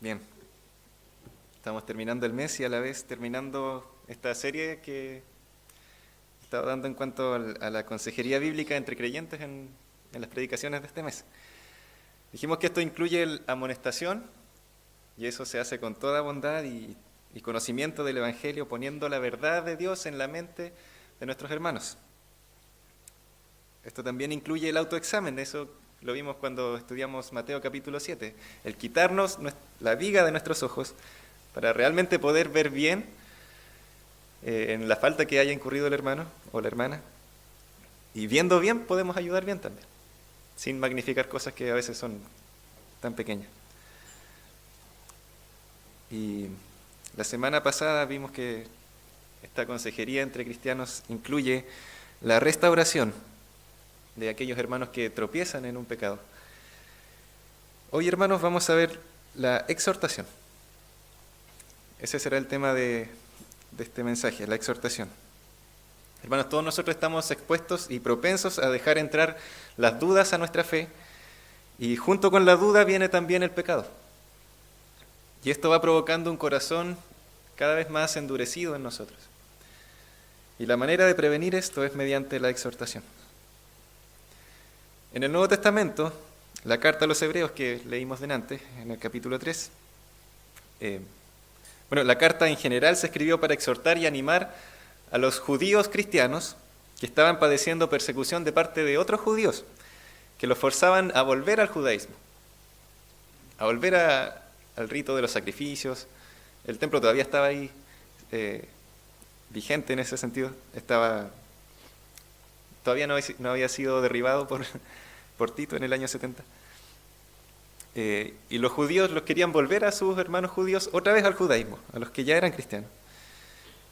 Bien, estamos terminando el mes y a la vez terminando esta serie que estaba dando en cuanto a la consejería bíblica entre creyentes en las predicaciones de este mes. Dijimos que esto incluye la amonestación y eso se hace con toda bondad y conocimiento del Evangelio, poniendo la verdad de Dios en la mente de nuestros hermanos. Esto también incluye el autoexamen, eso lo vimos cuando estudiamos Mateo capítulo 7, el quitarnos la viga de nuestros ojos para realmente poder ver bien en la falta que haya incurrido el hermano o la hermana. Y viendo bien podemos ayudar bien también, sin magnificar cosas que a veces son tan pequeñas. Y la semana pasada vimos que esta consejería entre cristianos incluye la restauración de aquellos hermanos que tropiezan en un pecado. Hoy, hermanos, vamos a ver la exhortación. Ese será el tema de este mensaje, la exhortación. Hermanos, todos nosotros estamos expuestos y propensos a dejar entrar las dudas a nuestra fe, y junto con la duda viene también el pecado. Y esto va provocando un corazón cada vez más endurecido en nosotros. Y la manera de prevenir esto es mediante la exhortación. En el Nuevo Testamento, la carta a los Hebreos que leímos delante, en el capítulo 3, la carta en general se escribió para exhortar y animar a los judíos cristianos que estaban padeciendo persecución de parte de otros judíos, que los forzaban a volver al judaísmo, a volver al rito de los sacrificios. El templo todavía estaba ahí vigente en ese sentido, todavía no había sido derribado por Tito en el año 70. Y los judíos los querían volver a sus hermanos judíos otra vez al judaísmo, a los que ya eran cristianos.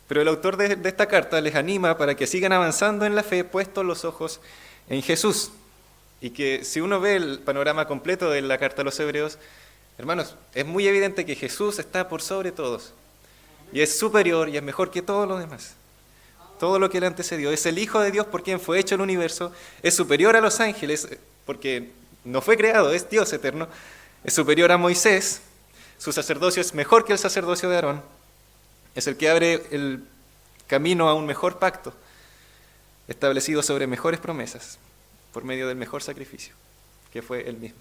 Pero el autor de esta carta les anima para que sigan avanzando en la fe, puestos los ojos en Jesús. Y que si uno ve el panorama completo de la carta a los Hebreos, hermanos, es muy evidente que Jesús está por sobre todos. Y es superior y es mejor que todos los demás. Todo lo que le antecedió. Es el Hijo de Dios por quien fue hecho el universo. Es superior a los ángeles porque no fue creado, es Dios eterno. Es superior a Moisés. Su sacerdocio es mejor que el sacerdocio de Aarón. Es el que abre el camino a un mejor pacto, establecido sobre mejores promesas, por medio del mejor sacrificio, que fue él mismo.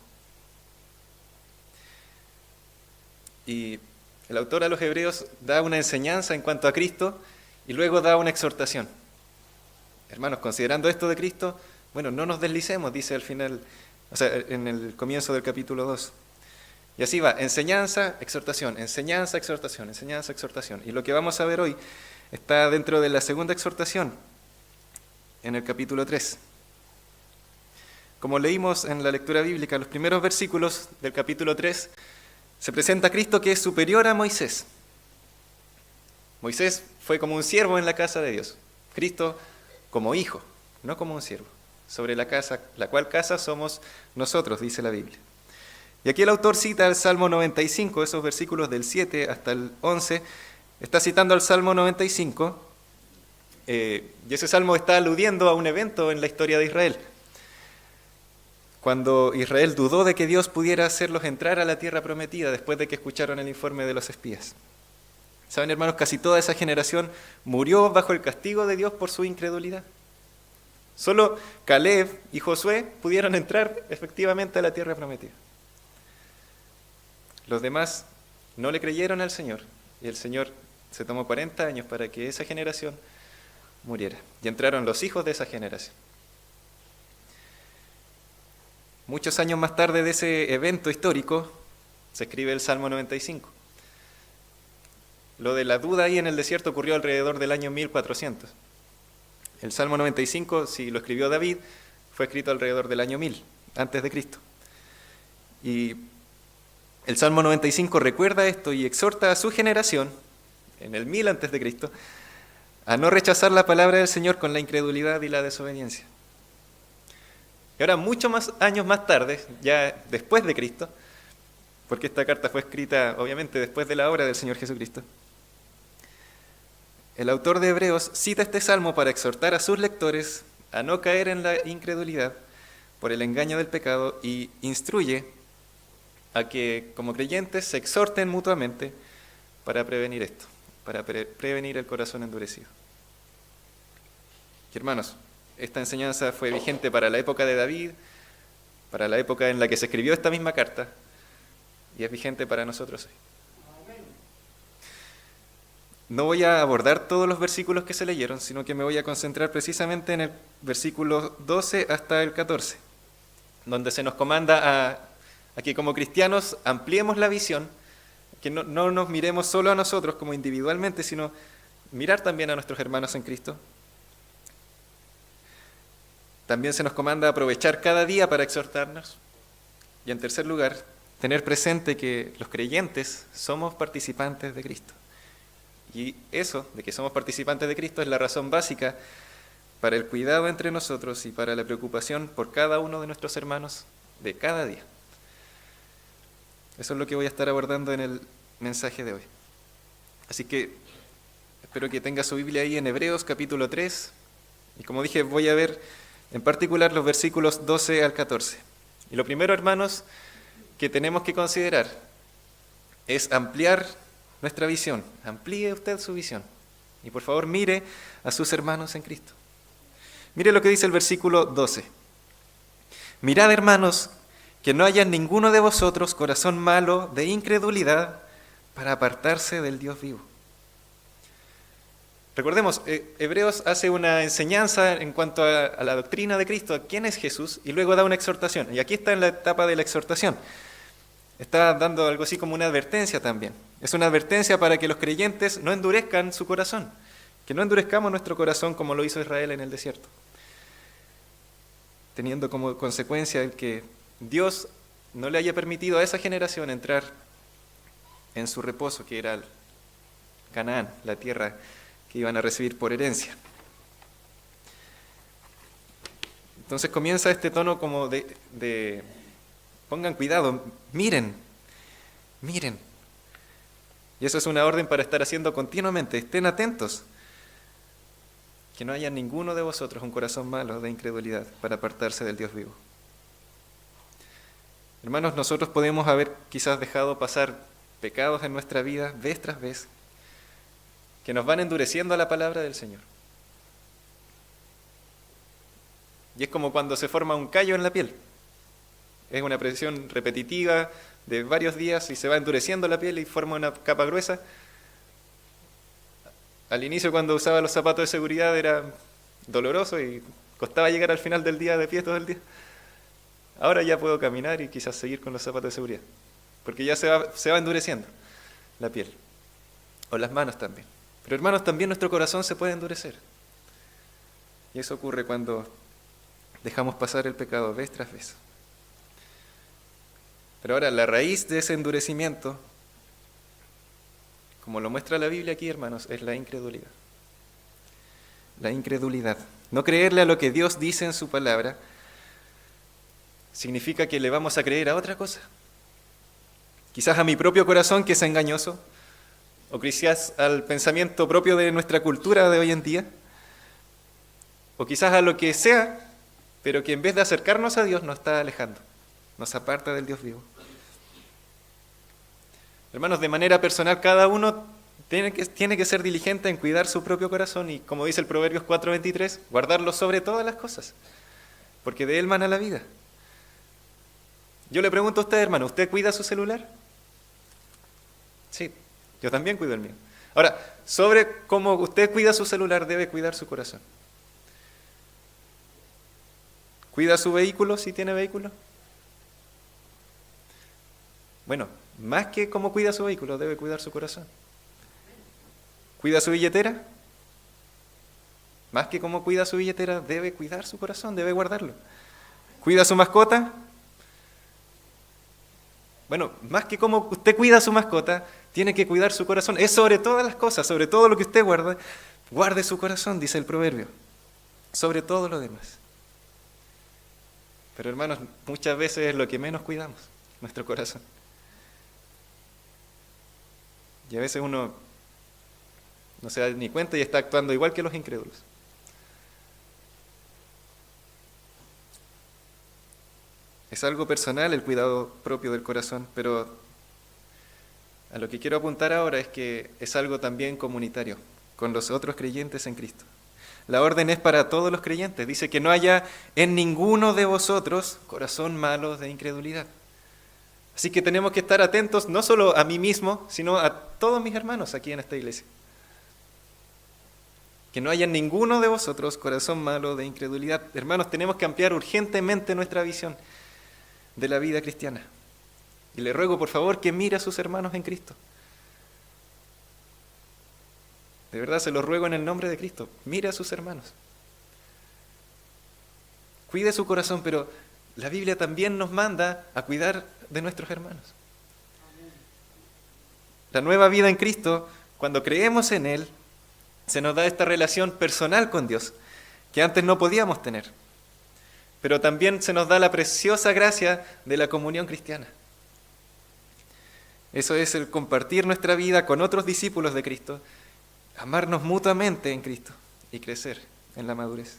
Y el autor a los Hebreos da una enseñanza en cuanto a Cristo y luego da una exhortación. Hermanos, considerando esto de Cristo, no nos deslicemos, dice al final, en el comienzo del capítulo 2. Y así va, enseñanza, exhortación, enseñanza, exhortación, enseñanza, exhortación. Y lo que vamos a ver hoy está dentro de la segunda exhortación, en el capítulo 3. Como leímos en la lectura bíblica, los primeros versículos del capítulo 3, se presenta a Cristo que es superior a Moisés. Moisés fue como un siervo en la casa de Dios. Cristo como hijo, no como un siervo. Sobre la cual casa somos nosotros, dice la Biblia. Y aquí el autor cita el Salmo 95, esos versículos del 7 hasta el 11. Está citando al Salmo 95, y ese salmo está aludiendo a un evento en la historia de Israel. Cuando Israel dudó de que Dios pudiera hacerlos entrar a la tierra prometida después de que escucharon el informe de los espías. Saben, hermanos, casi toda esa generación murió bajo el castigo de Dios por su incredulidad. Solo Caleb y Josué pudieron entrar efectivamente a la tierra prometida. Los demás no le creyeron al Señor, y el Señor se tomó 40 años para que esa generación muriera. Y entraron los hijos de esa generación. Muchos años más tarde de ese evento histórico, se escribe el Salmo 95. Lo de la duda ahí en el desierto ocurrió alrededor del año 1400. El Salmo 95, si lo escribió David, fue escrito alrededor del año 1000, antes de Cristo. Y el Salmo 95 recuerda esto y exhorta a su generación, en el 1000 antes de Cristo, a no rechazar la palabra del Señor con la incredulidad y la desobediencia. Y ahora, muchos más años más tarde, ya después de Cristo, porque esta carta fue escrita obviamente después de la obra del Señor Jesucristo, el autor de Hebreos cita este salmo para exhortar a sus lectores a no caer en la incredulidad por el engaño del pecado y instruye a que como creyentes se exhorten mutuamente para prevenir esto, para prevenir el corazón endurecido. Y hermanos, esta enseñanza fue vigente para la época de David, para la época en la que se escribió esta misma carta, y es vigente para nosotros hoy. No voy a abordar todos los versículos que se leyeron, sino que me voy a concentrar precisamente en el versículo 12 hasta el 14, donde se nos comanda a que como cristianos ampliemos la visión, que no nos miremos solo a nosotros como individualmente, sino mirar también a nuestros hermanos en Cristo. También se nos comanda aprovechar cada día para exhortarnos. Y en tercer lugar, tener presente que los creyentes somos participantes de Cristo. Y eso, de que somos participantes de Cristo, es la razón básica para el cuidado entre nosotros y para la preocupación por cada uno de nuestros hermanos de cada día. Eso es lo que voy a estar abordando en el mensaje de hoy. Así que espero que tenga su Biblia ahí en Hebreos capítulo 3. Y como dije, voy a ver en particular los versículos 12 al 14. Y lo primero, hermanos, que tenemos que considerar es ampliar nuestra visión. Amplíe usted su visión. Y por favor, mire a sus hermanos en Cristo. Mire lo que dice el versículo 12. Mirad, hermanos, que no haya en ninguno de vosotros corazón malo de incredulidad para apartarse del Dios vivo. Recordemos, Hebreos hace una enseñanza en cuanto a la doctrina de Cristo, a quién es Jesús, y luego da una exhortación. Y aquí está en la etapa de la exhortación. Está dando algo así como una advertencia también. Es una advertencia para que los creyentes no endurezcan su corazón, que no endurezcamos nuestro corazón como lo hizo Israel en el desierto, teniendo como consecuencia el que Dios no le haya permitido a esa generación entrar en su reposo, que era Canaán, la tierra que iban a recibir por herencia. Entonces comienza este tono como de pongan cuidado, miren. Y eso es una orden para estar haciendo continuamente, estén atentos. Que no haya en ninguno de vosotros un corazón malo de incredulidad para apartarse del Dios vivo. Hermanos, nosotros podemos haber quizás dejado pasar pecados en nuestra vida vez tras vez, que nos van endureciendo a la palabra del Señor. Y es como cuando se forma un callo en la piel. Es una presión repetitiva de varios días y se va endureciendo la piel y forma una capa gruesa. Al inicio, cuando usaba los zapatos de seguridad, era doloroso y costaba llegar al final del día de pie todo el día. Ahora ya puedo caminar y quizás seguir con los zapatos de seguridad, porque ya se va endureciendo la piel, o las manos también. Pero hermanos, también nuestro corazón se puede endurecer. Y eso ocurre cuando dejamos pasar el pecado vez tras vez. Pero ahora, la raíz de ese endurecimiento, como lo muestra la Biblia aquí, hermanos, es la incredulidad. La incredulidad. No creerle a lo que Dios dice en su palabra significa que le vamos a creer a otra cosa. Quizás a mi propio corazón, que es engañoso, o quizás al pensamiento propio de nuestra cultura de hoy en día, o quizás a lo que sea, pero que en vez de acercarnos a Dios nos está alejando, nos aparta del Dios vivo. Hermanos, de manera personal, cada uno tiene que ser diligente en cuidar su propio corazón y, como dice el Proverbios 4:23, guardarlo sobre todas las cosas, porque de él mana la vida. Yo le pregunto a usted, hermano, ¿usted cuida su celular? Sí, yo también cuido el mío. Ahora, sobre cómo usted cuida su celular, debe cuidar su corazón. ¿Cuida su vehículo si tiene vehículo? Bueno, más que cómo cuida su vehículo, debe cuidar su corazón. ¿Cuida su billetera? Más que cómo cuida su billetera, debe cuidar su corazón, debe guardarlo. ¿Cuida su mascota? Bueno, más que cómo usted cuida su mascota, tiene que cuidar su corazón. Es sobre todas las cosas, sobre todo lo que usted guarda, guarde su corazón, dice el proverbio. Sobre todo lo demás. Pero hermanos, muchas veces es lo que menos cuidamos, nuestro corazón. Y a veces uno no se da ni cuenta y está actuando igual que los incrédulos. Es algo personal el cuidado propio del corazón, pero a lo que quiero apuntar ahora es que es algo también comunitario, con los otros creyentes en Cristo. La orden es para todos los creyentes. Dice que no haya en ninguno de vosotros corazón malo de incredulidad. Así que tenemos que estar atentos no solo a mí mismo, sino a todos mis hermanos aquí en esta iglesia. Que no haya en ninguno de vosotros corazón malo de incredulidad. Hermanos, tenemos que ampliar urgentemente nuestra visión de la vida cristiana. Y le ruego, por favor, que mire a sus hermanos en Cristo. De verdad, se lo ruego en el nombre de Cristo. Mire a sus hermanos. Cuide su corazón, pero la Biblia también nos manda a cuidar de nuestros hermanos. La nueva vida en Cristo, cuando creemos en Él, se nos da esta relación personal con Dios, que antes no podíamos tener. Pero también se nos da la preciosa gracia de la comunión cristiana. Eso es el compartir nuestra vida con otros discípulos de Cristo, amarnos mutuamente en Cristo y crecer en la madurez.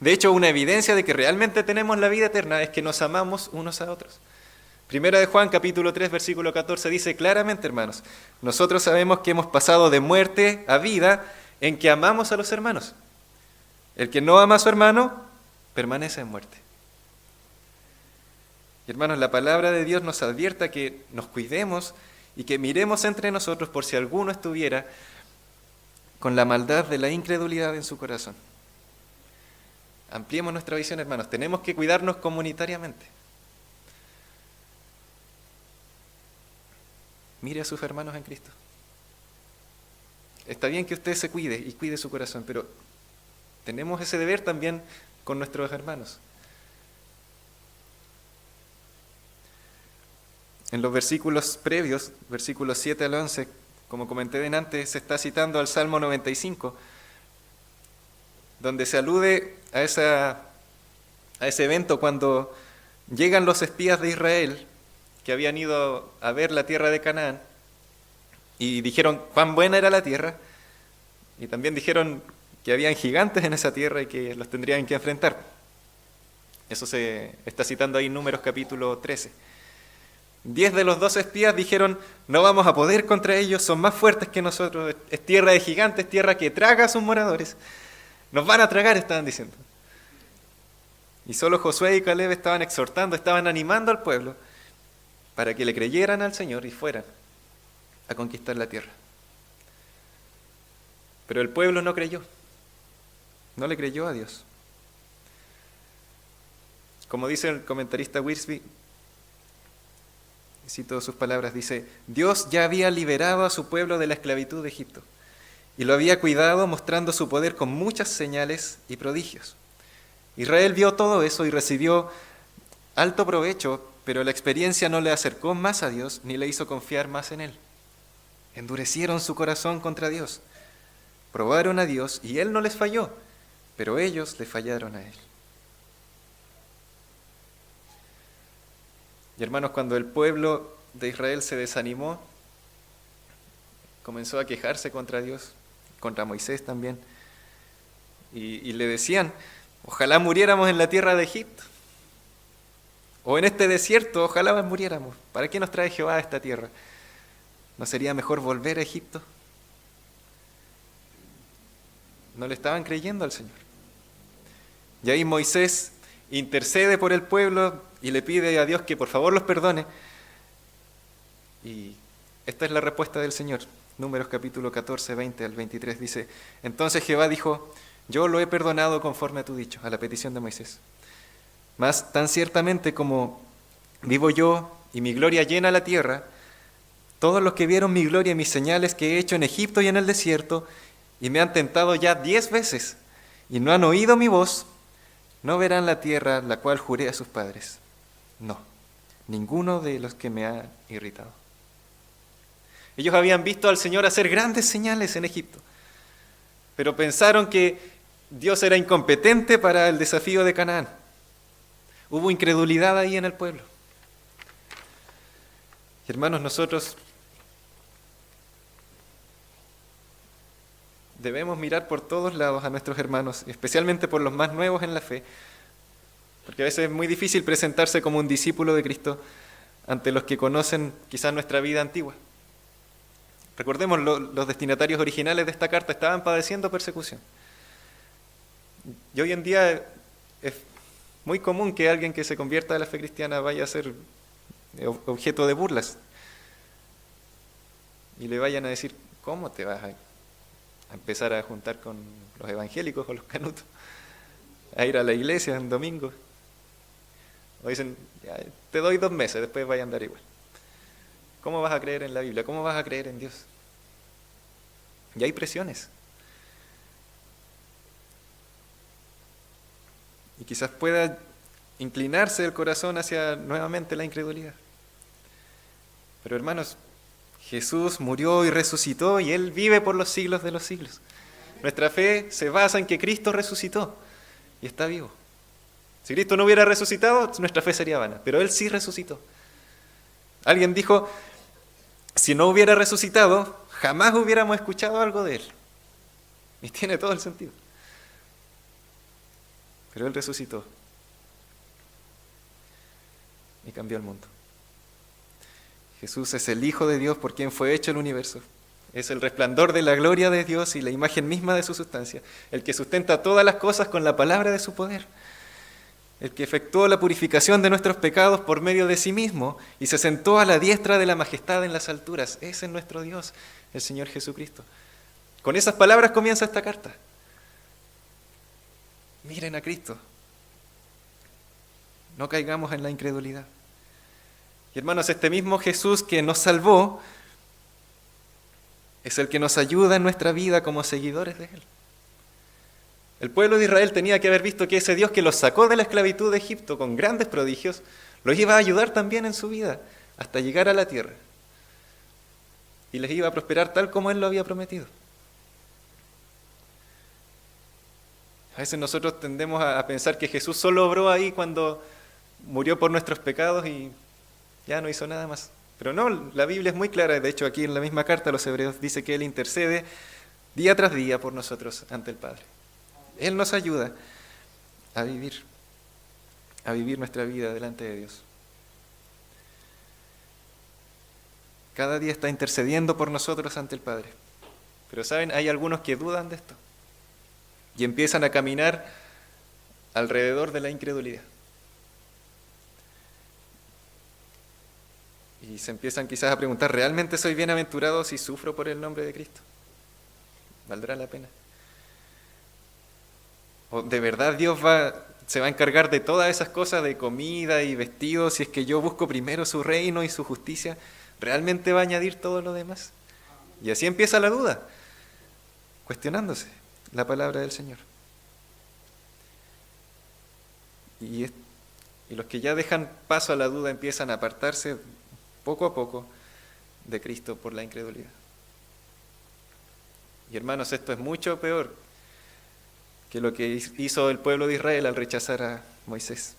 De hecho, una evidencia de que realmente tenemos la vida eterna es que nos amamos unos a otros. Primera de Juan, capítulo 3, versículo 14, dice claramente, hermanos, nosotros sabemos que hemos pasado de muerte a vida en que amamos a los hermanos. El que no ama a su hermano, permanece en muerte. Y hermanos, la palabra de Dios nos advierta que nos cuidemos y que miremos entre nosotros por si alguno estuviera con la maldad de la incredulidad en su corazón. Ampliemos nuestra visión, hermanos. Tenemos que cuidarnos comunitariamente. Mire a sus hermanos en Cristo. Está bien que usted se cuide y cuide su corazón, pero tenemos ese deber también con nuestros hermanos. En los versículos previos, versículos 7 al 11, como comenté antes, se está citando al Salmo 95, donde se alude a ese evento cuando llegan los espías de Israel que habían ido a ver la tierra de Canaán y dijeron cuán buena era la tierra, y también dijeron que habían gigantes en esa tierra y que los tendrían que enfrentar. Eso se está citando ahí en Números capítulo 13. 10 de los 12 espías dijeron, no vamos a poder contra ellos, son más fuertes que nosotros, es tierra de gigantes, tierra que traga a sus moradores. Nos van a tragar, estaban diciendo. Y solo Josué y Caleb estaban exhortando, estaban animando al pueblo para que le creyeran al Señor y fueran a conquistar la tierra. Pero el pueblo no creyó, no le creyó a Dios. Como dice el comentarista Wiersbe, cito sus palabras, dice, Dios ya había liberado a su pueblo de la esclavitud de Egipto y lo había cuidado mostrando su poder con muchas señales y prodigios. Israel vio todo eso y recibió alto provecho, pero la experiencia no le acercó más a Dios ni le hizo confiar más en Él. Endurecieron su corazón contra Dios, probaron a Dios y Él no les falló, pero ellos le fallaron a Él. Y hermanos, cuando el pueblo de Israel se desanimó, comenzó a quejarse contra Dios, contra Moisés también, y le decían, ojalá muriéramos en la tierra de Egipto, o en este desierto, ojalá muriéramos. ¿Para qué nos trae Jehová a esta tierra? ¿No sería mejor volver a Egipto? No le estaban creyendo al Señor. Y ahí Moisés intercede por el pueblo y le pide a Dios que por favor los perdone. Y esta es la respuesta del Señor. Números capítulo 14, 20 al 23 dice, entonces Jehová dijo, yo lo he perdonado conforme a tu dicho, a la petición de Moisés. Mas tan ciertamente como vivo yo y mi gloria llena la tierra, todos los que vieron mi gloria y mis señales que he hecho en Egipto y en el desierto, y me han tentado ya 10 veces, y no han oído mi voz, no verán la tierra la cual juré a sus padres. No, ninguno de los que me ha irritado. Ellos habían visto al Señor hacer grandes señales en Egipto, pero pensaron que Dios era incompetente para el desafío de Canaán. Hubo incredulidad ahí en el pueblo. Hermanos, nosotros debemos mirar por todos lados a nuestros hermanos, especialmente por los más nuevos en la fe, Porque a veces es muy difícil presentarse como un discípulo de Cristo ante los que conocen quizás nuestra vida antigua. Recordemos, los destinatarios originales de esta carta estaban padeciendo persecución. Y hoy en día es muy común que alguien que se convierta a la fe cristiana vaya a ser objeto de burlas. Y le vayan a decir, ¿cómo te vas a empezar a juntar con los evangélicos o los canutos? A ir a la iglesia en domingo. O dicen, ya, te doy 2 meses, después vaya a andar igual. ¿Cómo vas a creer en la Biblia? ¿Cómo vas a creer en Dios? Y hay presiones. Y quizás pueda inclinarse el corazón hacia nuevamente la incredulidad. Pero hermanos, Jesús murió y resucitó y Él vive por los siglos de los siglos. Nuestra fe se basa en que Cristo resucitó y está vivo. Si Cristo no hubiera resucitado, nuestra fe sería vana, pero Él sí resucitó. Alguien dijo, si no hubiera resucitado, jamás hubiéramos escuchado algo de Él. Y tiene todo el sentido. Pero Él resucitó y cambió el mundo. Jesús es el Hijo de Dios por quien fue hecho el universo. Es el resplandor de la gloria de Dios y la imagen misma de su sustancia, el que sustenta todas las cosas con la palabra de su poder, el que efectuó la purificación de nuestros pecados por medio de sí mismo y se sentó a la diestra de la majestad en las alturas. Ese es nuestro Dios, el Señor Jesucristo. Con esas palabras comienza esta carta. Miren a Cristo. No caigamos en la incredulidad. Y hermanos, este mismo Jesús que nos salvó es el que nos ayuda en nuestra vida como seguidores de Él. El pueblo de Israel tenía que haber visto que ese Dios que los sacó de la esclavitud de Egipto con grandes prodigios, los iba a ayudar también en su vida hasta llegar a la tierra. Y les iba a prosperar tal como Él lo había prometido. A veces nosotros tendemos a pensar que Jesús solo obró ahí cuando murió por nuestros pecados y ya no hizo nada más. Pero no, la Biblia es muy clara. De hecho, aquí en la misma carta a los Hebreos dice que Él intercede día tras día por nosotros ante el Padre. Él nos ayuda a vivir nuestra vida delante de Dios. Cada día está intercediendo por nosotros ante el Padre. Pero saben, hay algunos que dudan de esto y empiezan a caminar alrededor de la incredulidad. Y se empiezan quizás a preguntar, ¿realmente soy bienaventurado si sufro por el nombre de Cristo? ¿Valdrá la pena? ¿O de verdad Dios se va a encargar de todas esas cosas de comida y vestidos si es que yo busco primero su reino y su justicia? ¿Realmente va a añadir todo lo demás? Y así empieza la duda, cuestionándose la palabra del Señor. Y los que ya dejan paso a la duda empiezan a apartarse poco a poco de Cristo por la incredulidad. Y hermanos, esto es mucho peor que lo que hizo el pueblo de Israel al rechazar a Moisés.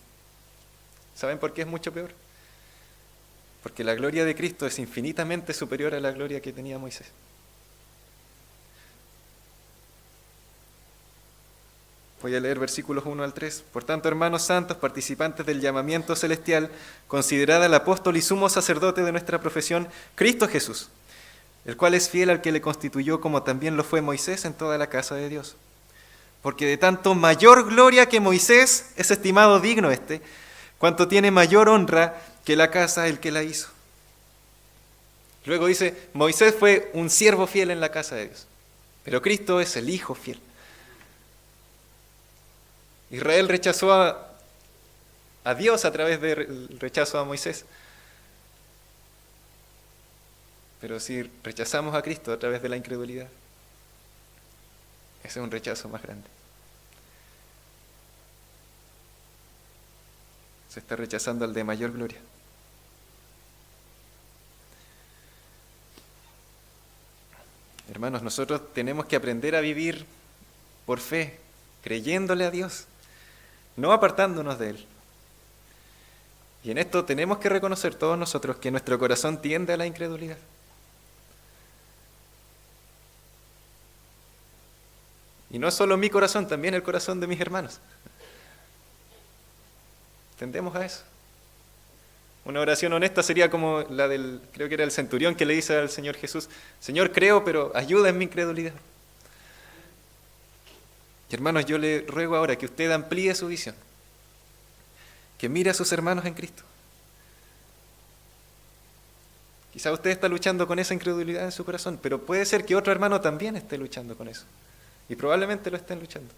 ¿Saben por qué es mucho peor? Porque la gloria de Cristo es infinitamente superior a la gloria que tenía Moisés. Voy a leer versículos 1 al 3. Por tanto, hermanos santos, participantes del llamamiento celestial, considerad al apóstol y sumo sacerdote de nuestra profesión, Cristo Jesús, el cual es fiel al que le constituyó como también lo fue Moisés en toda la casa de Dios. Porque de tanto mayor gloria que Moisés es estimado digno cuanto tiene mayor honra que la casa el que la hizo. Luego dice, Moisés fue un siervo fiel en la casa de Dios, pero Cristo es el Hijo fiel. Israel rechazó a Dios a través del rechazo a Moisés. Pero si rechazamos a Cristo a través de la incredulidad, ese es un rechazo más grande. Se está rechazando al de mayor gloria. Hermanos, nosotros tenemos que aprender a vivir por fe, creyéndole a Dios, no apartándonos de Él. Y en esto tenemos que reconocer todos nosotros que nuestro corazón tiende a la incredulidad. Y no solo mi corazón, también el corazón de mis hermanos. ¿Tendemos a eso? Una oración honesta sería como la del, creo que era el centurión que le dice al Señor Jesús: Señor, creo, pero ayuda en mi incredulidad. Y hermanos, yo le ruego ahora que usted amplíe su visión, que mire a sus hermanos en Cristo. Quizá usted está luchando con esa incredulidad en su corazón, pero puede ser que otro hermano también esté luchando con eso. Y probablemente lo estén luchando.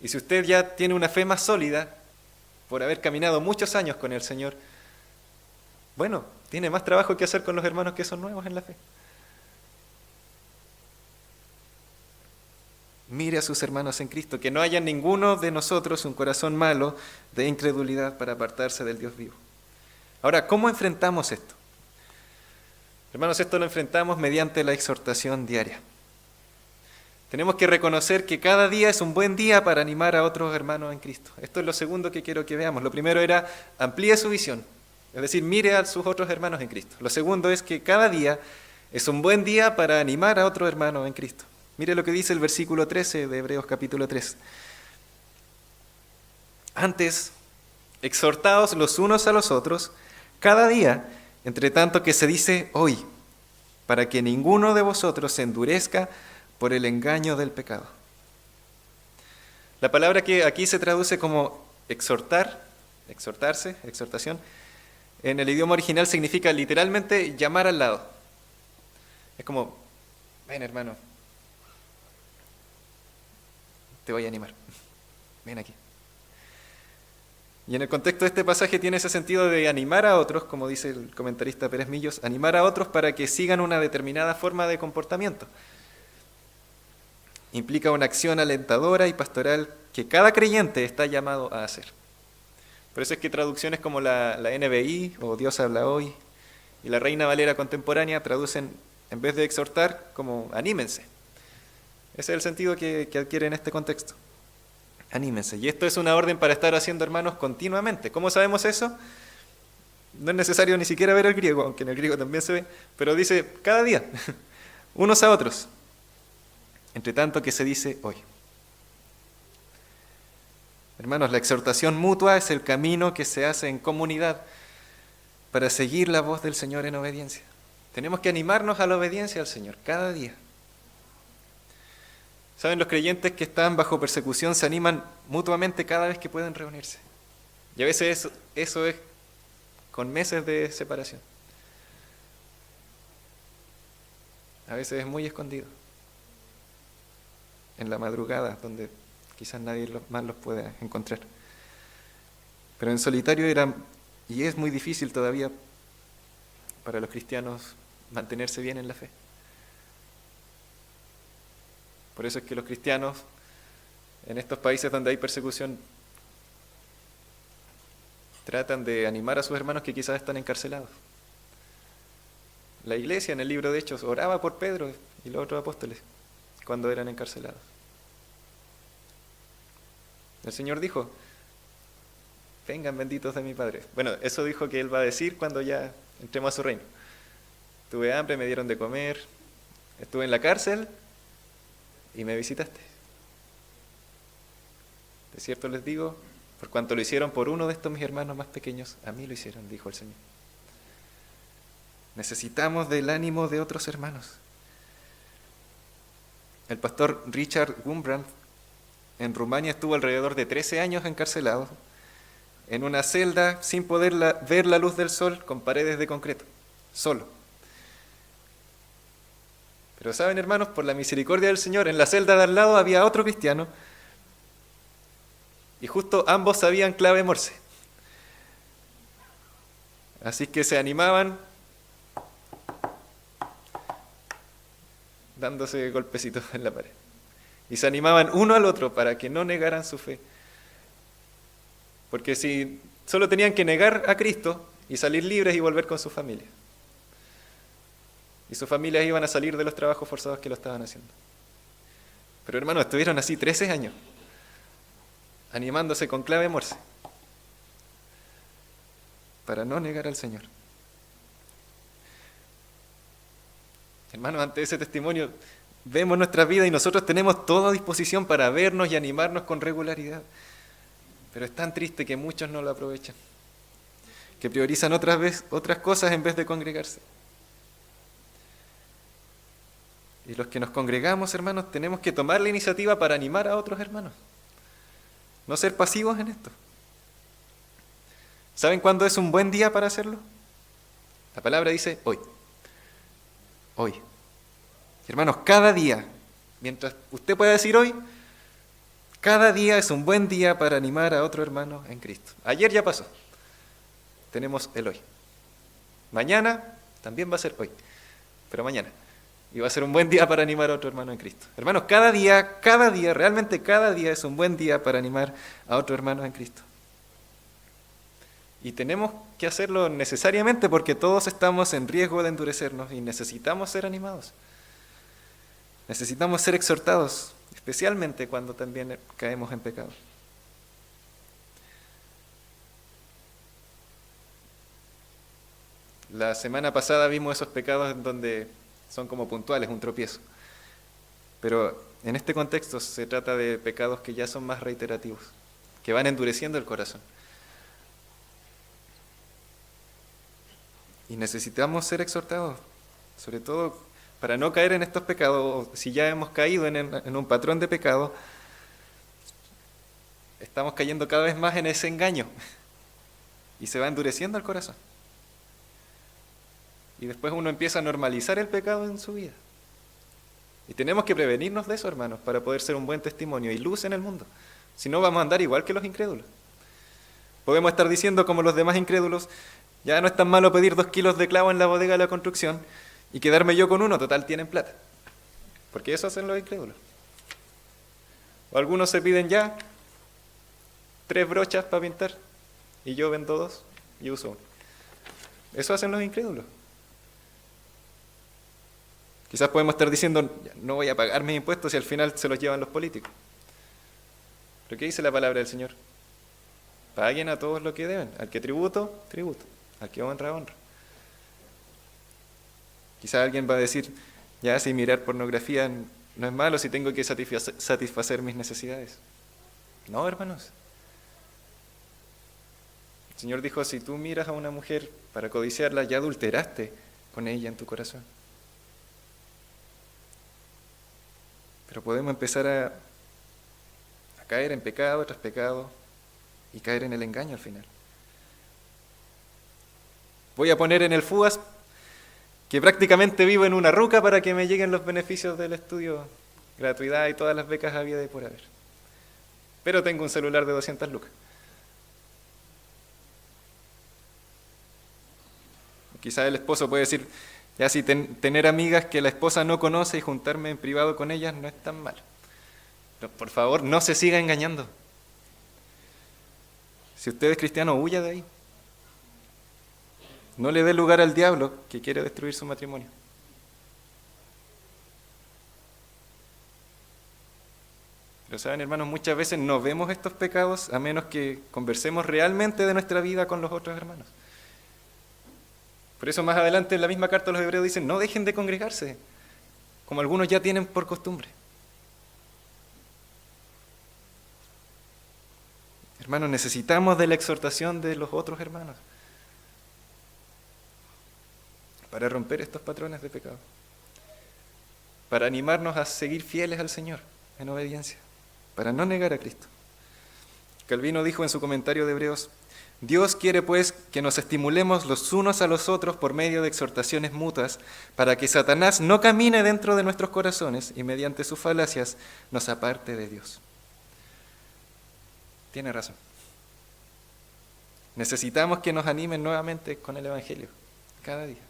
Y si usted ya tiene una fe más sólida, por haber caminado muchos años con el Señor, bueno, tiene más trabajo que hacer con los hermanos que son nuevos en la fe. Mire a sus hermanos en Cristo, que no haya en ninguno de nosotros un corazón malo de incredulidad para apartarse del Dios vivo. Ahora, ¿cómo enfrentamos esto? Hermanos, esto lo enfrentamos mediante la exhortación diaria. Tenemos que reconocer que cada día es un buen día para animar a otros hermanos en Cristo. Esto es lo segundo que quiero que veamos. Lo primero era, amplíe su visión, es decir, mire a sus otros hermanos en Cristo. Lo segundo es que cada día es un buen día para animar a otro hermano en Cristo. Mire lo que dice el versículo 13 de Hebreos capítulo 3. Antes, exhortaos los unos a los otros cada día, entre tanto que se dice hoy, para que ninguno de vosotros se endurezca por el engaño del pecado. La palabra que aquí se traduce como exhortar, exhortarse, exhortación, en el idioma original significa literalmente llamar al lado. Es como, ven hermano, te voy a animar, ven aquí. Y en el contexto de este pasaje tiene ese sentido de animar a otros, como dice el comentarista Pérez Millos, animar a otros para que sigan una determinada forma de comportamiento. Implica una acción alentadora y pastoral que cada creyente está llamado a hacer. Por eso es que traducciones como la NBI o Dios habla hoy y la Reina Valera contemporánea traducen, en vez de exhortar, como anímense. Ese es el sentido que adquiere en este contexto. Anímense. Y esto es una orden para estar haciendo, hermanos, continuamente. ¿Cómo sabemos eso? No es necesario ni siquiera ver el griego, aunque en el griego también se ve, pero dice cada día, unos a otros. Entre tanto que se dice hoy. Hermanos, la exhortación mutua es el camino que se hace en comunidad para seguir la voz del Señor en obediencia. Tenemos que animarnos a la obediencia al Señor cada día. ¿Saben? Los creyentes que están bajo persecución se animan mutuamente cada vez que pueden reunirse. Y a veces eso es con meses de separación. A veces es muy escondido. En la madrugada, donde quizás nadie más los pueda encontrar. Pero en solitario era, y es muy difícil todavía para los cristianos mantenerse bien en la fe. Por eso es que los cristianos en estos países donde hay persecución tratan de animar a sus hermanos que quizás están encarcelados. La iglesia en el libro de Hechos oraba por Pedro y los otros apóstoles cuando eran encarcelados. El Señor dijo, vengan benditos de mi Padre. Bueno, eso dijo que Él va a decir cuando ya entremos a su reino. Tuve hambre, me dieron de comer, estuve en la cárcel y me visitaste. De cierto les digo, por cuanto lo hicieron por uno de estos mis hermanos más pequeños, a mí lo hicieron, dijo el Señor. Necesitamos del ánimo de otros hermanos. El pastor Richard Wurmbrand en Rumania estuvo alrededor de 13 años encarcelado en una celda sin poder ver la luz del sol con paredes de concreto, solo. Pero saben, hermanos, por la misericordia del Señor, en la celda de al lado había otro cristiano y justo ambos sabían clave Morse. Así que se animaban dándose golpecitos en la pared. Y se animaban uno al otro para que no negaran su fe. Porque si solo tenían que negar a Cristo y salir libres y volver con su familia. Y sus familias iban a salir de los trabajos forzados que lo estaban haciendo. Pero hermanos, estuvieron así 13 años, animándose con clave Morse, para no negar al Señor. Hermanos, ante ese testimonio, vemos nuestra vida y nosotros tenemos toda disposición para vernos y animarnos con regularidad. Pero es tan triste que muchos no lo aprovechan, que priorizan otras cosas en vez de congregarse. Y los que nos congregamos, hermanos, tenemos que tomar la iniciativa para animar a otros hermanos. No ser pasivos en esto. ¿Saben cuándo es un buen día para hacerlo? La palabra dice hoy. Hoy. Hermanos, cada día, mientras usted pueda decir hoy, cada día es un buen día para animar a otro hermano en Cristo. Ayer ya pasó. Tenemos el hoy. Mañana también va a ser hoy, pero mañana. Y va a ser un buen día para animar a otro hermano en Cristo. Hermanos, cada día, realmente cada día es un buen día para animar a otro hermano en Cristo. Y tenemos que hacerlo necesariamente porque todos estamos en riesgo de endurecernos y necesitamos ser animados. Necesitamos ser exhortados, especialmente cuando también caemos en pecado. La semana pasada vimos esos pecados en donde son como puntuales, un tropiezo. Pero en este contexto se trata de pecados que ya son más reiterativos, que van endureciendo el corazón. Y necesitamos ser exhortados, sobre todo para no caer en estos pecados, o si ya hemos caído en un patrón de pecado, estamos cayendo cada vez más en ese engaño y se va endureciendo el corazón. Y después uno empieza a normalizar el pecado en su vida. Y tenemos que prevenirnos de eso, hermanos, para poder ser un buen testimonio y luz en el mundo. Si no, vamos a andar igual que los incrédulos. Podemos estar diciendo como los demás incrédulos, ya no es tan malo pedir 2 kilos de clavo en la bodega de la construcción y quedarme yo con uno, total tienen plata. Porque eso hacen los incrédulos. O algunos se piden ya 3 brochas para pintar y yo vendo 2 y uso 1. Eso hacen los incrédulos. Quizás podemos estar diciendo, no voy a pagar mis impuestos y al final se los llevan los políticos. ¿Pero qué dice la palabra del Señor? Paguen a todos lo que deben. Al que tributo, tributo. Al que honra, honra. Quizás alguien va a decir, ya si mirar pornografía no es malo si tengo que satisfacer mis necesidades. No, hermanos. El Señor dijo, si tú miras a una mujer para codiciarla, ya adulteraste con ella en tu corazón. Pero podemos empezar a caer en pecado tras pecado y caer en el engaño al final. Voy a poner en el FUAS que prácticamente vivo en una ruca para que me lleguen los beneficios del estudio, gratuidad y todas las becas habidas y por haber. Pero tengo un celular de 200 lucas. Quizás el esposo puede decir, ya si tener amigas que la esposa no conoce y juntarme en privado con ellas no es tan malo. Pero por favor, no se siga engañando. Si usted es cristiano, huya de ahí. No le dé lugar al diablo que quiere destruir su matrimonio. Pero saben, hermanos, muchas veces no vemos estos pecados a menos que conversemos realmente de nuestra vida con los otros hermanos. Por eso más adelante en la misma carta a los Hebreos dicen, no dejen de congregarse, como algunos ya tienen por costumbre. Hermanos, necesitamos de la exhortación de los otros hermanos para romper estos patrones de pecado, para animarnos a seguir fieles al Señor en obediencia, para no negar a Cristo. Calvino dijo en su comentario de Hebreos, Dios quiere pues que nos estimulemos los unos a los otros por medio de exhortaciones mutuas para que Satanás no camine dentro de nuestros corazones y mediante sus falacias nos aparte de Dios. Tiene razón. Necesitamos que nos animen nuevamente con el Evangelio, cada día.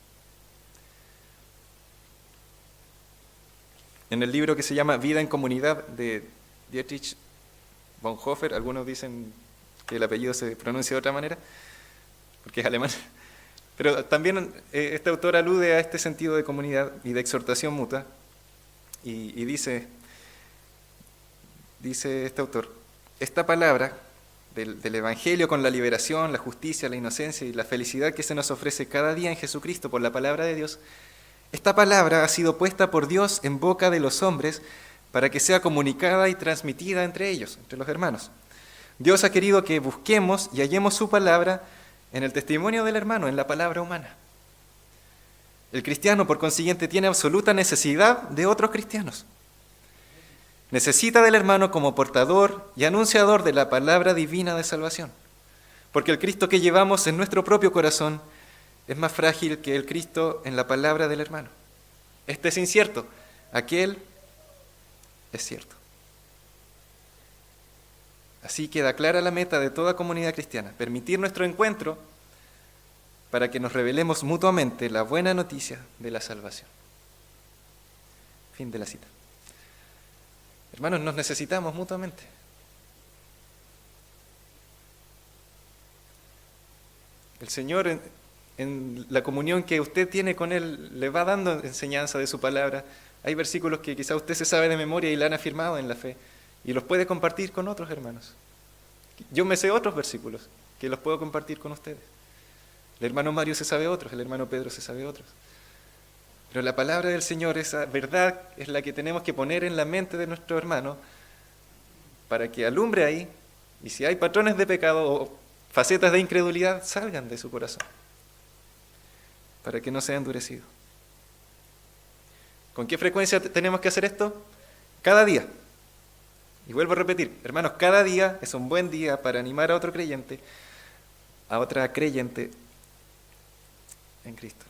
En el libro que se llama Vida en Comunidad de Dietrich Bonhoeffer, algunos dicen que el apellido se pronuncia de otra manera, porque es alemán, pero también este autor alude a este sentido de comunidad y de exhortación mutua, y dice este autor, esta palabra del Evangelio con la liberación, la justicia, la inocencia y la felicidad que se nos ofrece cada día en Jesucristo por la palabra de Dios, esta palabra ha sido puesta por Dios en boca de los hombres para que sea comunicada y transmitida entre ellos, entre los hermanos. Dios ha querido que busquemos y hallemos su palabra en el testimonio del hermano, en la palabra humana. El cristiano, por consiguiente, tiene absoluta necesidad de otros cristianos. Necesita del hermano como portador y anunciador de la palabra divina de salvación. Porque el Cristo que llevamos en nuestro propio corazón es más frágil que el Cristo en la palabra del hermano. Este es incierto, aquel es cierto. Así queda clara la meta de toda comunidad cristiana, permitir nuestro encuentro para que nos revelemos mutuamente la buena noticia de la salvación. Fin de la cita. Hermanos, nos necesitamos mutuamente. El Señor, en la comunión que usted tiene con Él, le va dando enseñanza de su palabra. Hay versículos que quizá usted se sabe de memoria y la han afirmado en la fe, y los puede compartir con otros hermanos. Yo me sé otros versículos que los puedo compartir con ustedes. El hermano Mario se sabe otros, el hermano Pedro se sabe otros. Pero la palabra del Señor, esa verdad, es la que tenemos que poner en la mente de nuestro hermano para que alumbre ahí, y si hay patrones de pecado o facetas de incredulidad, salgan de su corazón, para que no sea endurecido. ¿Con qué frecuencia tenemos que hacer esto? Cada día. Y vuelvo a repetir, hermanos, cada día es un buen día para animar a otro creyente, a otra creyente en Cristo.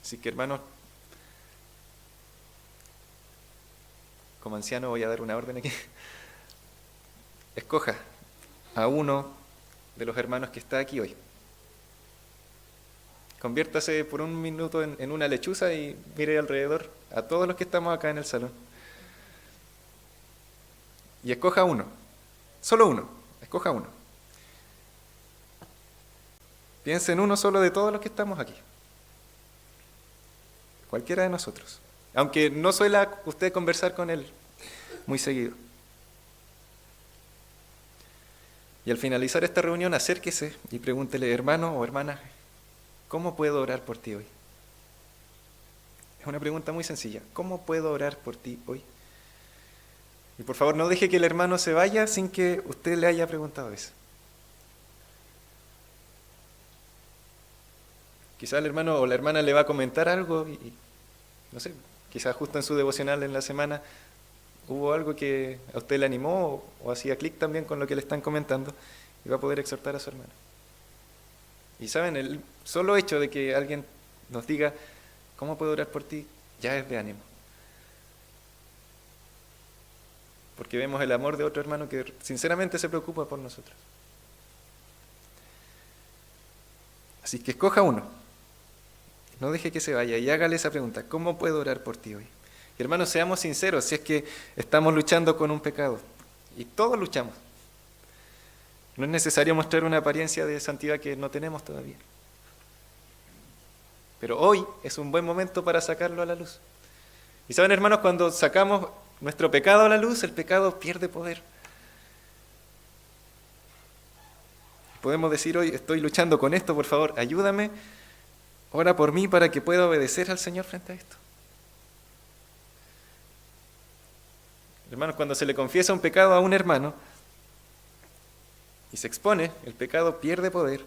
Así que, hermanos, como anciano voy a dar una orden aquí. Escoja a uno de los hermanos que está aquí hoy. Conviértase por un minuto en una lechuza y mire alrededor a todos los que estamos acá en el salón. Y escoja uno, solo uno, escoja uno. Piense en uno solo de todos los que estamos aquí. Cualquiera de nosotros. Aunque no suele usted conversar con él muy seguido. Y al finalizar esta reunión, acérquese y pregúntele, hermano o hermana, ¿cómo puedo orar por ti hoy? Es una pregunta muy sencilla. ¿Cómo puedo orar por ti hoy? Y por favor, no deje que el hermano se vaya sin que usted le haya preguntado eso. Quizá el hermano o la hermana le va a comentar algo y no sé, quizás justo en su devocional en la semana hubo algo que a usted le animó o hacía clic también con lo que le están comentando y va a poder exhortar a su hermano. Y saben, el solo hecho de que alguien nos diga, ¿cómo puedo orar por ti?, ya es de ánimo. Porque vemos el amor de otro hermano que sinceramente se preocupa por nosotros. Así que escoja uno. No deje que se vaya y hágale esa pregunta. ¿Cómo puedo orar por ti hoy? Y hermanos, seamos sinceros, si es que estamos luchando con un pecado. Y todos luchamos. No es necesario mostrar una apariencia de santidad que no tenemos todavía. Pero hoy es un buen momento para sacarlo a la luz. Y saben, hermanos, cuando sacamos nuestro pecado a la luz, el pecado pierde poder. Podemos decir hoy, estoy luchando con esto, por favor, ayúdame. Ora por mí para que pueda obedecer al Señor frente a esto. Hermanos, cuando se le confiesa un pecado a un hermano y se expone, el pecado pierde poder.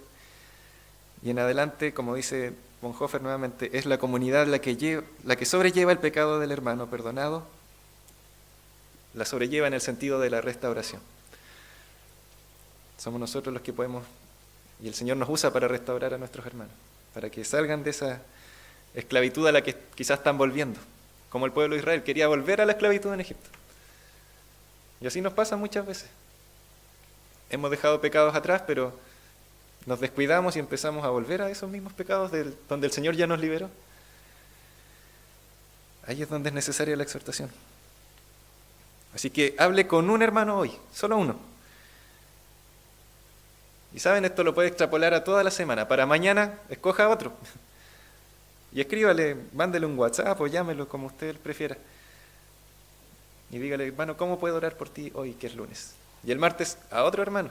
Y en adelante, como dice Bonhoeffer nuevamente, es la comunidad la que sobrelleva el pecado del hermano perdonado, la sobrelleva en el sentido de la restauración. Somos nosotros los que podemos, y el Señor nos usa para restaurar a nuestros hermanos, para que salgan de esa esclavitud a la que quizás están volviendo, como el pueblo de Israel quería volver a la esclavitud en Egipto. Y así nos pasa muchas veces. Hemos dejado pecados atrás, pero nos descuidamos y empezamos a volver a esos mismos pecados donde el Señor ya nos liberó. Ahí es donde es necesaria la exhortación. Así que hable con un hermano hoy, solo uno. Y saben, esto lo puede extrapolar a toda la semana. Para mañana, escoja otro. Y escríbale, mándele un WhatsApp o llámelo como usted prefiera. Y dígale, hermano, ¿cómo puedo orar por ti hoy, que es lunes? Y el martes, a otro hermano.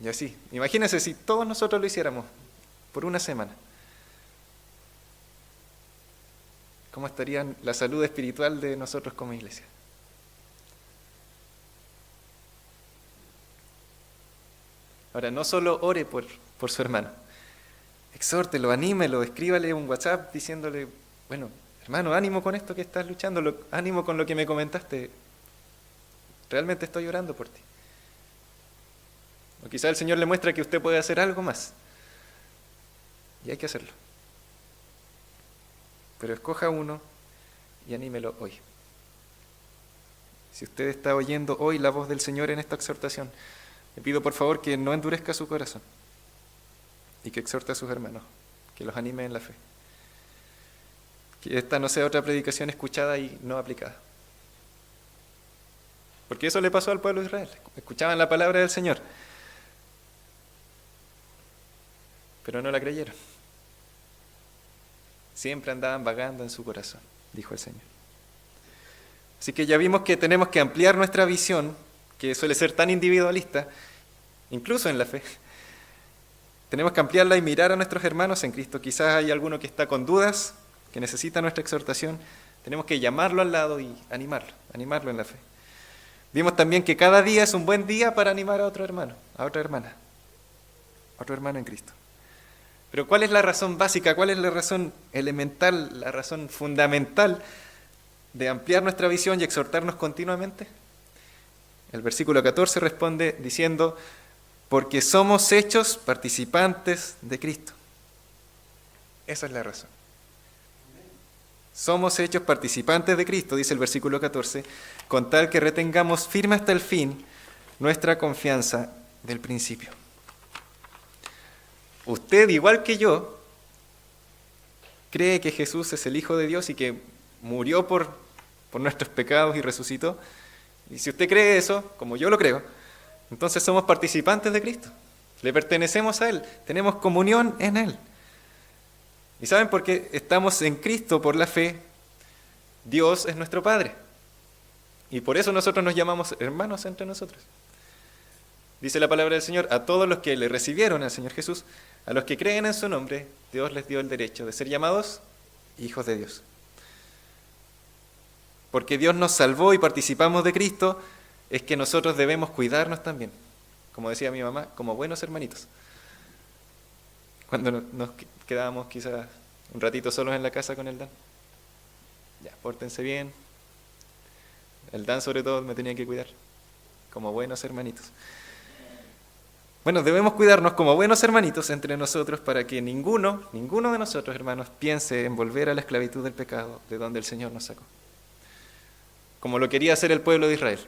Y así, imagínense si todos nosotros lo hiciéramos por una semana. ¿Cómo estaría la salud espiritual de nosotros como iglesia? Ahora, no solo ore por su hermano, exhórtelo, anímelo, escríbale un WhatsApp diciéndole, bueno, hermano, ánimo con esto que estás luchando, ánimo con lo que me comentaste, realmente estoy orando por ti. O quizá el Señor le muestra que usted puede hacer algo más, y hay que hacerlo. Pero escoja uno y anímelo hoy. Si usted está oyendo hoy la voz del Señor en esta exhortación, le pido por favor que no endurezca su corazón y que exhorte a sus hermanos, que los anime en la fe. Que esta no sea otra predicación escuchada y no aplicada. Porque eso le pasó al pueblo de Israel. Escuchaban la palabra del Señor, pero no la creyeron. Siempre andaban vagando en su corazón, dijo el Señor. Así que ya vimos que tenemos que ampliar nuestra visión, que suele ser tan individualista, incluso en la fe. Tenemos que ampliarla y mirar a nuestros hermanos en Cristo. Quizás hay alguno que está con dudas, que necesita nuestra exhortación. Tenemos que llamarlo al lado y animarlo en la fe. Vimos también que cada día es un buen día para animar a otro hermano, a otra hermana, a otro hermano en Cristo. Pero ¿cuál es la razón básica? ¿Cuál es la razón elemental, la razón fundamental de ampliar nuestra visión y exhortarnos continuamente? El versículo 14 responde diciendo, porque somos hechos participantes de Cristo. Esa es la razón. Somos hechos participantes de Cristo, dice el versículo 14, con tal que retengamos firme hasta el fin nuestra confianza del principio. Usted, igual que yo, cree que Jesús es el Hijo de Dios y que murió por nuestros pecados y resucitó. Y si usted cree eso, como yo lo creo, entonces somos participantes de Cristo. Le pertenecemos a Él, tenemos comunión en Él. ¿Y saben por qué estamos en Cristo por la fe? Dios es nuestro Padre. Y por eso nosotros nos llamamos hermanos entre nosotros. Dice la palabra del Señor, a todos los que le recibieron al Señor Jesús, a los que creen en su nombre, Dios les dio el derecho de ser llamados hijos de Dios. Porque Dios nos salvó y participamos de Cristo, es que nosotros debemos cuidarnos también, como decía mi mamá, como buenos hermanitos. Cuando nos quedábamos quizás un ratito solos en la casa con el Dan. Ya, pórtense bien. El Dan sobre todo me tenía que cuidar, como buenos hermanitos. Bueno, debemos cuidarnos como buenos hermanitos entre nosotros para que ninguno de nosotros, hermanos, piense en volver a la esclavitud del pecado de donde el Señor nos sacó. Como lo quería hacer el pueblo de Israel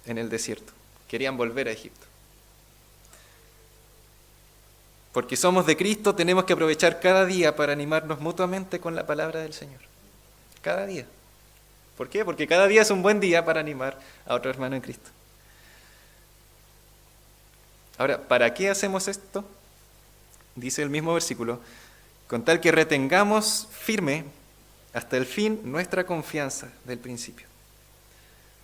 en el desierto. Querían volver a Egipto. Porque somos de Cristo, tenemos que aprovechar cada día para animarnos mutuamente con la palabra del Señor. Cada día. ¿Por qué? Porque cada día es un buen día para animar a otro hermano en Cristo. Ahora, ¿para qué hacemos esto? Dice el mismo versículo, con tal que retengamos firme hasta el fin nuestra confianza del principio.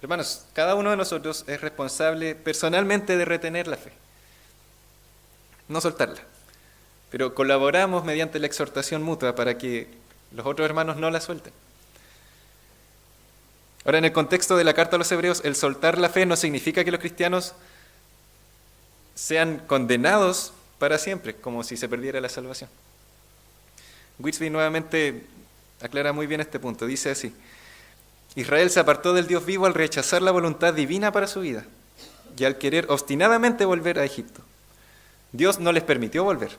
Hermanos, cada uno de nosotros es responsable personalmente de retener la fe, no soltarla, pero colaboramos mediante la exhortación mutua para que los otros hermanos no la suelten. Ahora, en el contexto de la carta a los Hebreos, el soltar la fe no significa que los cristianos sean condenados para siempre, como si se perdiera la salvación. Whitby nuevamente aclara muy bien este punto. Dice así, Israel se apartó del Dios vivo al rechazar la voluntad divina para su vida y al querer obstinadamente volver a Egipto. Dios no les permitió volver,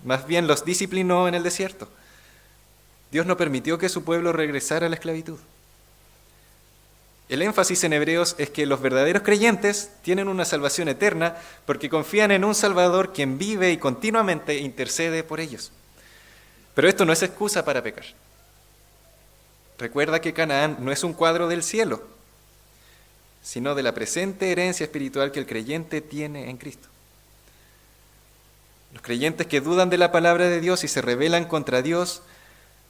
más bien los disciplinó en el desierto. Dios no permitió que su pueblo regresara a la esclavitud. El énfasis en Hebreos es que los verdaderos creyentes tienen una salvación eterna porque confían en un Salvador quien vive y continuamente intercede por ellos. Pero esto no es excusa para pecar. Recuerda que Canaán no es un cuadro del cielo, sino de la presente herencia espiritual que el creyente tiene en Cristo. Los creyentes que dudan de la palabra de Dios y se rebelan contra Dios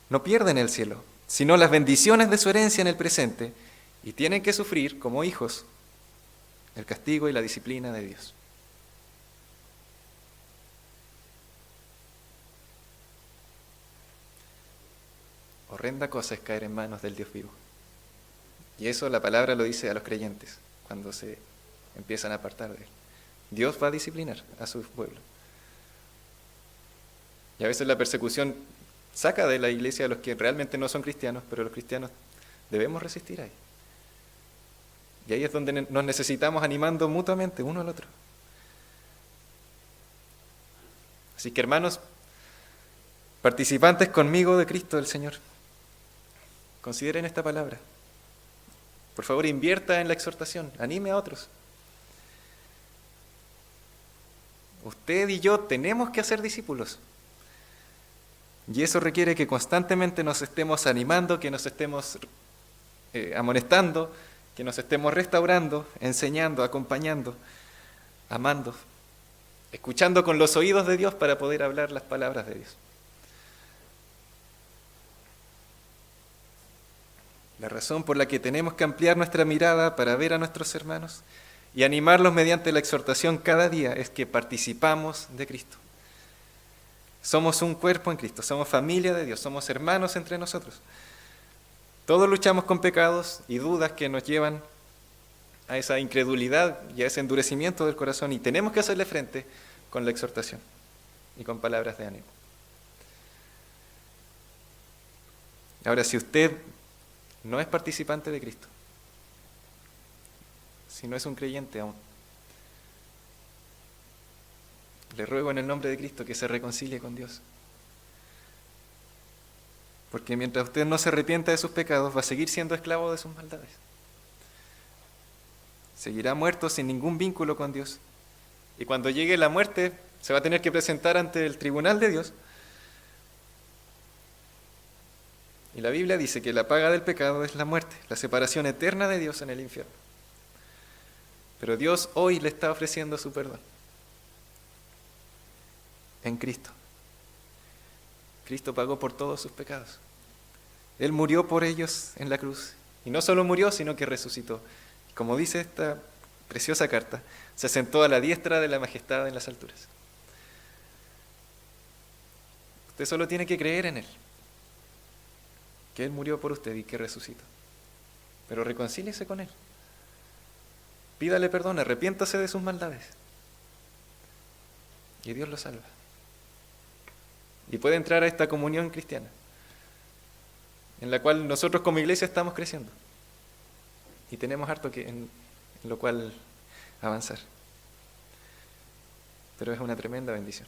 no pierden el cielo, sino las bendiciones de su herencia en el presente, y tienen que sufrir, como hijos, el castigo y la disciplina de Dios. Horrenda cosa es caer en manos del Dios vivo. Y eso la palabra lo dice a los creyentes, cuando se empiezan a apartar de Él. Dios va a disciplinar a su pueblo. Y a veces la persecución saca de la iglesia a los que realmente no son cristianos, pero los cristianos debemos resistir ahí. Y ahí es donde nos necesitamos animando mutuamente uno al otro. Así que, hermanos, participantes conmigo de Cristo del Señor, consideren esta palabra. Por favor, invierta en la exhortación, anime a otros. Usted y yo tenemos que hacer discípulos. Y eso requiere que constantemente nos estemos animando, que nos estemos amonestando, que nos estemos restaurando, enseñando, acompañando, amando, escuchando con los oídos de Dios para poder hablar las palabras de Dios. La razón por la que tenemos que ampliar nuestra mirada para ver a nuestros hermanos y animarlos mediante la exhortación cada día es que participamos de Cristo. Somos un cuerpo en Cristo, somos familia de Dios, somos hermanos entre nosotros. Todos luchamos con pecados y dudas que nos llevan a esa incredulidad y a ese endurecimiento del corazón, y tenemos que hacerle frente con la exhortación y con palabras de ánimo. Ahora, si usted no es participante de Cristo, si no es un creyente aún, le ruego en el nombre de Cristo que se reconcilie con Dios. Porque mientras usted no se arrepienta de sus pecados, va a seguir siendo esclavo de sus maldades. Seguirá muerto sin ningún vínculo con Dios. Y cuando llegue la muerte, se va a tener que presentar ante el tribunal de Dios. Y la Biblia dice que la paga del pecado es la muerte, la separación eterna de Dios en el infierno. Pero Dios hoy le está ofreciendo su perdón. En Cristo. Cristo pagó por todos sus pecados. Él murió por ellos en la cruz. Y no solo murió, sino que resucitó. Como dice esta preciosa carta, se sentó a la diestra de la majestad en las alturas. Usted solo tiene que creer en Él. Que Él murió por usted y que resucitó. Pero reconcíliese con Él. Pídale perdón, arrepiéntase de sus maldades. Y Dios lo salva. Y puede entrar a esta comunión cristiana, en la cual nosotros como iglesia estamos creciendo. Y tenemos harto en lo cual avanzar. Pero es una tremenda bendición.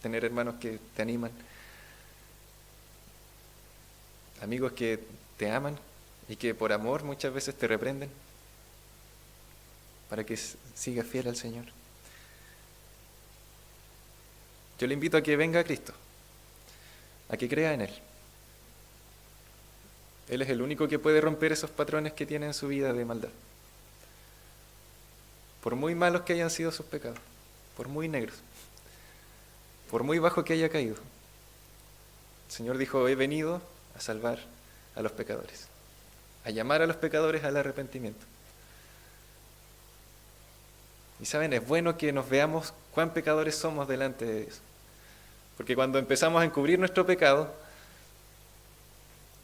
Tener hermanos que te animan, amigos que te aman y que por amor muchas veces te reprenden, para que sigas fiel al Señor. Yo le invito a que venga a Cristo, a que crea en Él. Él es el único que puede romper esos patrones que tiene en su vida de maldad. Por muy malos que hayan sido sus pecados, por muy negros, por muy bajo que haya caído, el Señor dijo: he venido a salvar a los pecadores, a llamar a los pecadores al arrepentimiento. Y saben, es bueno que nos veamos cuán pecadores somos delante de Dios. Porque cuando empezamos a encubrir nuestro pecado,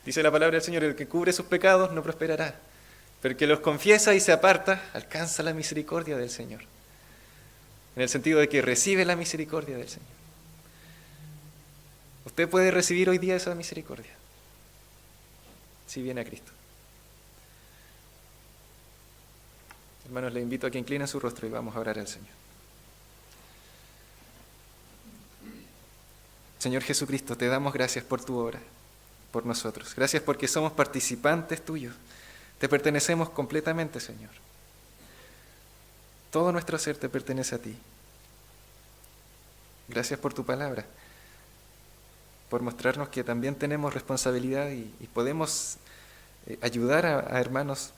dice la palabra del Señor: el que cubre sus pecados no prosperará, pero el que los confiesa y se aparta alcanza la misericordia del Señor. En el sentido de que recibe la misericordia del Señor. Usted puede recibir hoy día esa misericordia, si viene a Cristo. Hermanos, les invito a que inclinen su rostro y vamos a orar al Señor. Señor Jesucristo, te damos gracias por tu obra, por nosotros. Gracias porque somos participantes tuyos. Te pertenecemos completamente, Señor. Todo nuestro ser te pertenece a ti. Gracias por tu palabra, por mostrarnos que también tenemos responsabilidad y podemos ayudar a hermanos,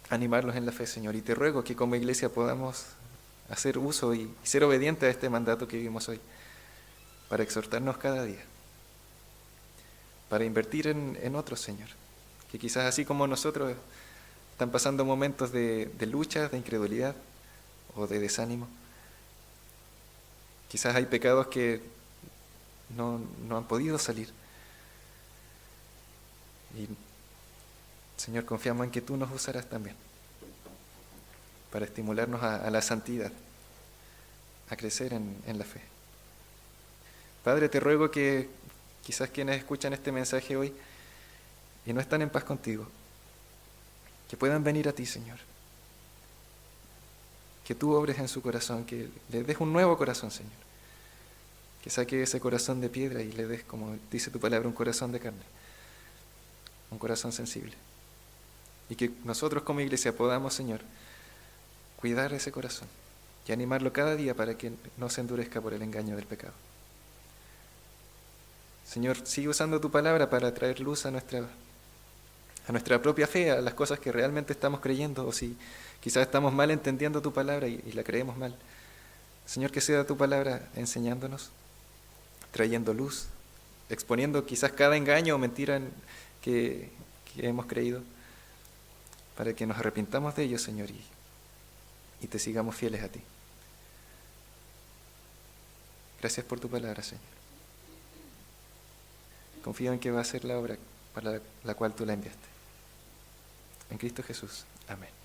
animarlos en la fe, Señor. Y te ruego que como iglesia podamos hacer uso y ser obedientes a este mandato que vivimos hoy, para exhortarnos cada día, para invertir en otros, Señor, que quizás así como nosotros están pasando momentos de lucha, de incredulidad o de desánimo. Quizás hay pecados que no han podido salir. Y, Señor, confiamos en que tú nos usarás también para estimularnos a la santidad, a crecer en la fe. Padre, te ruego que quizás quienes escuchan este mensaje hoy y no están en paz contigo, que puedan venir a ti, Señor. Que tú obres en su corazón, que les des un nuevo corazón, Señor. Que saque ese corazón de piedra y le des, como dice tu palabra, un corazón de carne, un corazón sensible. Y que nosotros como iglesia podamos, Señor, cuidar ese corazón y animarlo cada día para que no se endurezca por el engaño del pecado. Señor, sigue usando tu palabra para traer luz a nuestra propia fe, a las cosas que realmente estamos creyendo, o si quizás estamos mal entendiendo tu palabra y la creemos mal. Señor, que sea tu palabra enseñándonos, trayendo luz, exponiendo quizás cada engaño o mentira que hemos creído, para que nos arrepintamos de ello, Señor, y te sigamos fieles a ti. Gracias por tu palabra, Señor. Confío en que va a ser la obra para la cual tú la enviaste. En Cristo Jesús. Amén.